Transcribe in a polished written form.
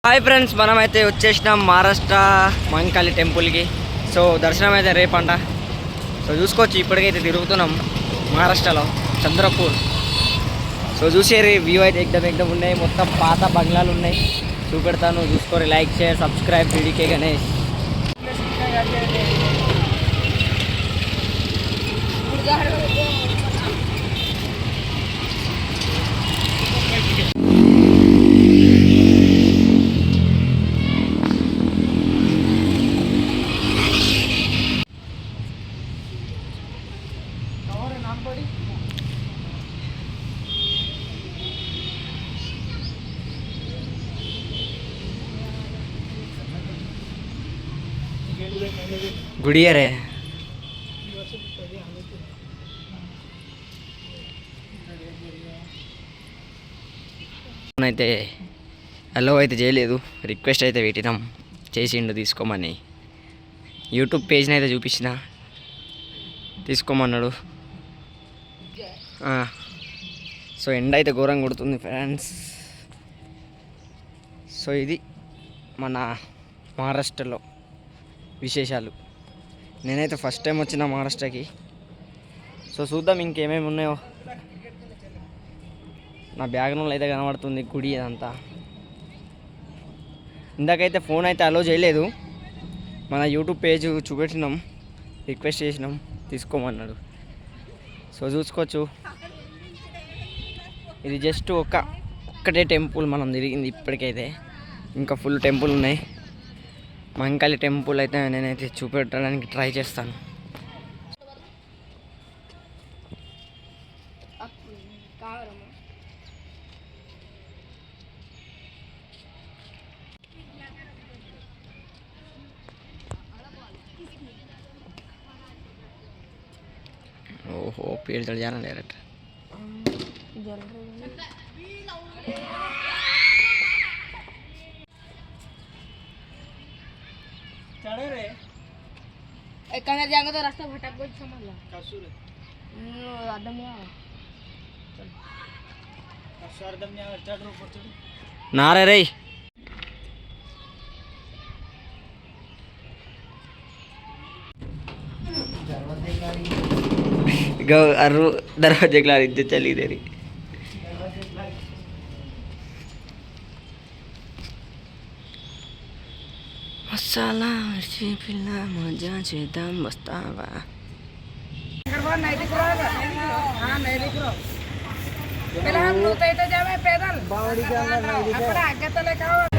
Hi friends, మనమైతే వచ్చేసినాం మహారాష్ట్ర మహంకాళి టెంపుల్కి. సో దర్శనం అయితే రేపంట. సో చూసుకోవచ్చు, ఇప్పటికైతే తిరుగుతున్నాం మహారాష్ట్రలో చంద్రపూర్. సో చూసేరి వ్యూ అయితే ఎక్దమ్ ఉన్నాయి. మొత్తం పాత బంగ్లాలు ఉన్నాయి, చూపెడతాను. చూసుకోరు. Like, share, subscribe. PDK Ganesh. గుడియరే అయితే అలో అయితే చేయలేదు, రిక్వెస్ట్ అయితే పెట్టినాం, చేసిండు తీసుకోమని. యూట్యూబ్ పేజ్ని అయితే చూపించిన, తీసుకోమన్నాడు. సో ఎండ అయితే ఘోరంగా కొడుతుంది ఫ్రెండ్స్. సో ఇది మన మహారాష్ట్రలో విశేషాలు. నేనైతే ఫస్ట్ టైం వచ్చిన మహారాష్ట్రకి. సో చూద్దాం ఇంకేమేమి ఉన్నాయో. నా బ్యాగ్లో అయితే కనబడుతుంది గుడి అదంతా. ఇందాకైతే ఫోన్ అయితే అలో చేయలేదు, మన యూట్యూబ్ పేజ్ చూపెట్టినాం, రిక్వెస్ట్ చేసినాం, తీసుకోమన్నాడు. సో చూసుకోవచ్చు, ఇది జస్ట్ ఒక్కటే టెంపుల్ మనం తిరిగింది ఇప్పటికైతే. ఇంకా ఫుల్ టెంపుల్ ఉన్నాయి. మహంకాళి టెంపుల్ అయితే నేనైతే చూపెట్టడానికి ట్రై చేస్తాను. ఓహో, पेड़ चढ़ जाना डायरेक्ट. चढ़े रे एकाने जाएंगे तो रास्ता भटक गई समझ ला. कसूर आदम में आ चल कसूर आदम में आ चढ़ ऊपर चढ़ ना रे गो अरु दरवाजे के लारी चली देरी. मसाला मिर्ची पिल्ला मजा చేద్దాం వస్తావా. नहीं दिख रहा है. हाँ नहीं दिख रहा. पहले हम लोग तो जावे पैदल बावड़ी के अंदर नहीं दिख रहा. अपना आगे तो लेके आओ.